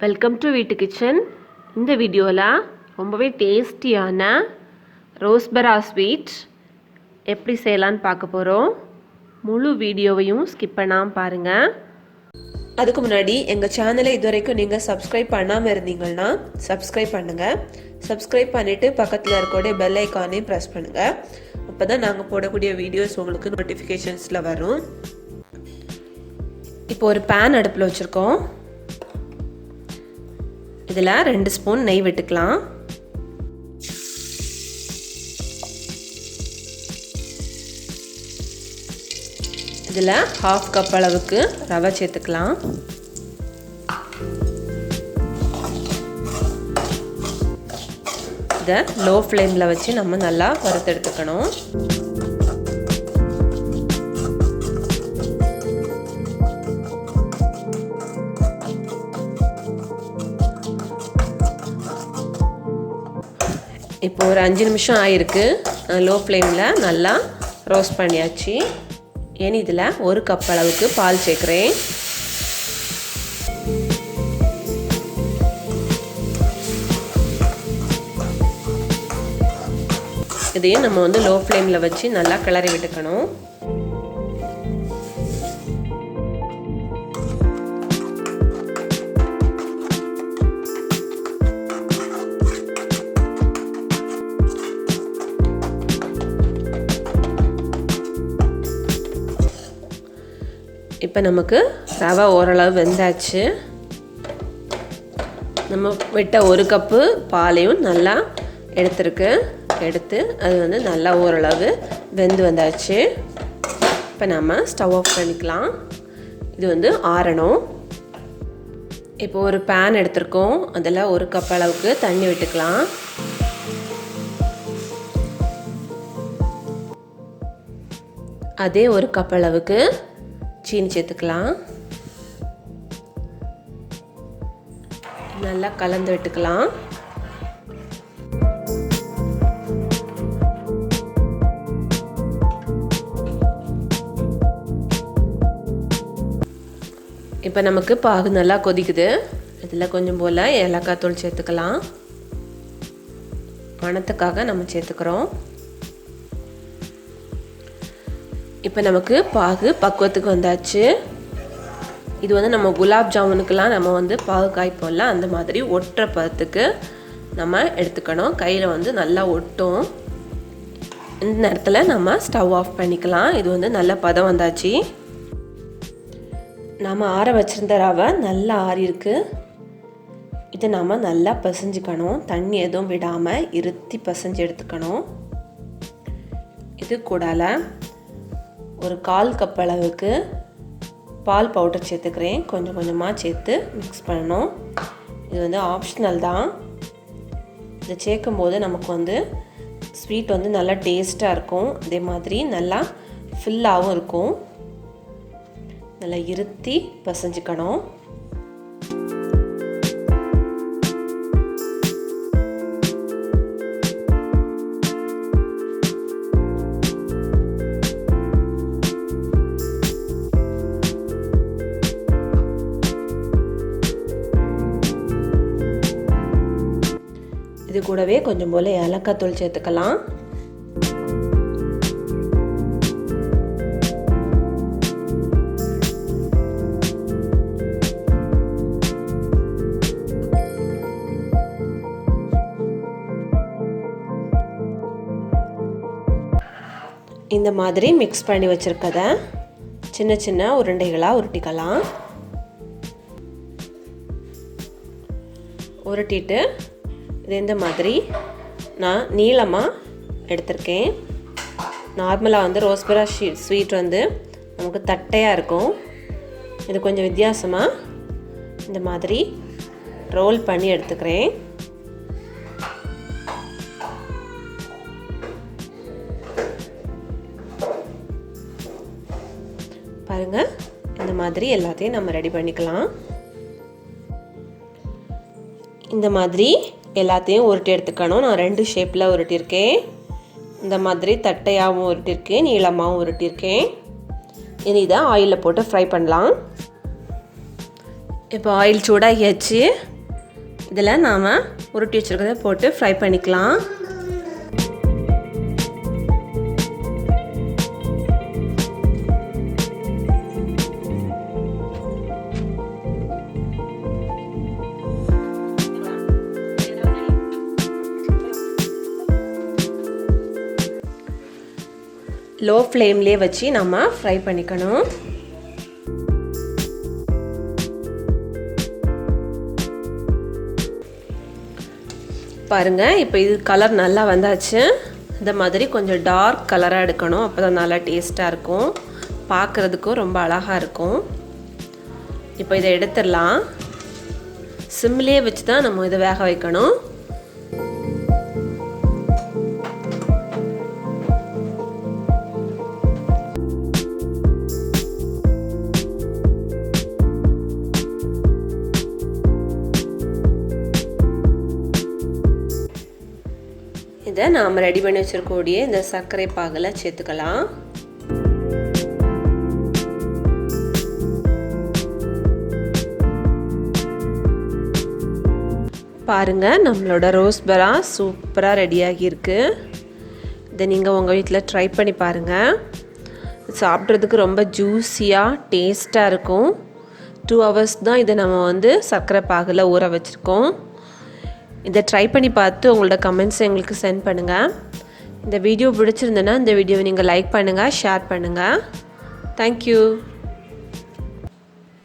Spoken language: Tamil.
Welcome to வீட்டுக்கிச்சன். இந்த வீடியோவில் ரொம்பவே டேஸ்டியான ரோஸ்பரா ஸ்வீட் எப்படி செய்யலான்னு பார்க்க போகிறோம். முழு வீடியோவையும் ஸ்கிப் பண்ணாமல் பாருங்கள். அதுக்கு முன்னாடி எங்கள் சேனலை இதுவரைக்கும் நீங்கள் சப்ஸ்கிரைப் பண்ணாமல் இருந்தீங்கன்னா சப்ஸ்கிரைப் பண்ணுங்கள். சப்ஸ்கிரைப் பண்ணிவிட்டு பக்கத்தில் இருக்கக்கூடிய பெல் ஐக்கானையும் ப்ரெஸ் பண்ணுங்கள். அப்போ தான் நாங்கள் போடக்கூடிய வீடியோஸ் உங்களுக்கு நோட்டிஃபிகேஷன்ஸில் வரும். இப்போ ஒரு பேன் அடுப்பில் வச்சுருக்கோம். இதில் 2 ஸ்பூன் நெய் விட்டுக்கலாம். இதில் 1/2 கப் அளவுக்கு ரவை சேர்த்துக்கலாம். இதை லோ ஃப்ளேமில் வச்சு நம்ம நல்லா வறுத்தெடுத்துக்கணும். இப்போ ஒரு 5 நிமிஷம் ஆயிருக்கு. லோ ஃப்ளேமில் நல்லா ரோஸ்ட் பண்ணியாச்சு. ஏன் இதில் 1 கப் அளவுக்கு பால் சேர்க்குறேன். இதையும் நம்ம லோ ஃப்ளேமில் வச்சு நல்லா கிளறி விட்டுக்கணும். இப்போ நமக்கு ரவை ஓரளவு வெந்தாச்சு. நம்ம விட்ட 1 கப்பு பாலையும் நல்லா எடுத்து அது நல்லா ஓரளவு வெந்து வந்தாச்சு. இப்போ நம்ம ஸ்டவ் ஆஃப் பண்ணிக்கலாம். இது ஆறணும். இப்போ ஒரு பேன் எடுத்துருக்கோம். அதில் 1 கப் அளவுக்கு தண்ணி விட்டுக்கலாம். அதே 1 கப் அளவுக்கு சீனி சேர்த்துக்கலாம். நல்லா கலந்து விட்டுக்கலாம். இப்போ நமக்கு பாகு நல்லா கொதிக்குது. இதில் கொஞ்சம் போல் ஏலக்காய் தூள் சேர்த்துக்கலாம். மணத்துக்காக நம்ம சேர்த்துக்கிறோம். இப்போ நமக்கு பாகு பக்குவத்துக்கு வந்தாச்சு. இது நம்ம குலாப் ஜாமுனுக்கெல்லாம் நம்ம பாகு காய்ப்போம்ல, அந்த மாதிரி ஒட்டுற பதத்துக்கு நம்ம எடுத்துக்கணும். கையில் நல்லா ஒட்டும். இந்த நேரத்தில் நம்ம ஸ்டவ் ஆஃப் பண்ணிக்கலாம். இது நல்ல பதம் வந்தாச்சு. நம்ம ஆற வச்சுருந்த ரவை நல்லா ஆறிருக்கு. இதை நம்ம நல்லா பிசைஞ்சுக்கணும். தண்ணி எதுவும் விடாமல் இருத்தி பிசைஞ்சு எடுத்துக்கணும். இது கூடால ஒரு 1/4 கப் அளவுக்கு பால் பவுடர் சேர்த்துக்கிறேன். கொஞ்சம் கொஞ்சமாக சேர்த்து மிக்ஸ் பண்ணணும். இது ஆப்ஷனல் தான். இதை சேர்க்கும்போது நமக்கு ஸ்வீட் நல்லா டேஸ்ட்டாக இருக்கும். அதே மாதிரி நல்லா ஃபில்லாகவும் இருக்கும். நல்லா இருத்தி பிசைஞ்சுக்கணும். இது கூடவே கொஞ்சம் போல் ஏலக்காய் தூள் சேர்த்துக்கலாம். இந்த மாதிரி மிக்ஸ் பண்ணி வச்சுருக்கதை சின்ன சின்ன உருண்டைகளாக உருட்டிக்கலாம். உருட்டிட்டு இது இந்த மாதிரி நான் நீளமாக எடுத்திருக்கேன். நார்மலாக ரோஸ்பரா ஸ்வீட் நமக்கு தட்டையாக இருக்கும். இது கொஞ்சம் வித்தியாசமாக இந்த மாதிரி ரோல் பண்ணி எடுத்துக்கிறேன். பாருங்கள், இந்த மாதிரி எல்லாத்தையும் நம்ம ரெடி பண்ணிக்கலாம். இந்த மாதிரி எல்லாத்தையும் உருட்டி எடுத்துக்கணும். நான் 2 ஷேப்பில் உருட்டியிருக்கேன். இந்த மாதிரி தட்டையாகவும் உருட்டியிருக்கேன், நீளமாகவும் உருட்டியிருக்கேன். இனி இதை ஆயிலில் போட்டு ஃப்ரை பண்ணலாம். இப்போ ஆயில் சூடாகியாச்சு. இதில் நாம் உருட்டி வச்சுருக்கிறத போட்டு ஃப்ரை பண்ணிக்கலாம். லோ ஃப்ளேம்லேயே வச்சு நம்ம ஃப்ரை பண்ணிக்கணும். பாருங்கள், இப்போ இது கலர் நல்லா வந்தாச்சு. இந்த மாதிரி கொஞ்சம் டார்க் கலராக எடுக்கணும். அப்போ தான் நல்லா டேஸ்ட்டாக இருக்கும், பார்க்குறதுக்கும் ரொம்ப அழகாக இருக்கும். இப்போ இதை எடுத்துடலாம். சிம்லேயே வச்சு தான் நம்ம இதை வேக வைக்கணும். இதை நாம் ரெடி பண்ணி வச்சுருக்கக்கூடிய இந்த சர்க்கரை பாகில் சேர்த்துக்கலாம். பாருங்கள், நம்மளோட ரோஸ்பரா சூப்பராக ரெடியாகியிருக்கு. இதை நீங்கள் உங்கள் வீட்டில் ட்ரை பண்ணி பாருங்கள். சாப்பிட்றதுக்கு ரொம்ப ஜூஸியாக டேஸ்ட்டாக இருக்கும். 2 hours தான் இதை நம்ம சர்க்கரை பாகில் ஊற வச்சுருக்கோம். இதை ட்ரை பண்ணி பார்த்து உங்களோட கமெண்ட்ஸை எங்களுக்கு சென்ட் பண்ணுங்கள். இந்த வீடியோ பிடிச்சிருந்ததுன்னா இந்த வீடியோவை நீங்கள் லைக் பண்ணுங்கள், ஷேர் பண்ணுங்கள். தேங்க்யூ.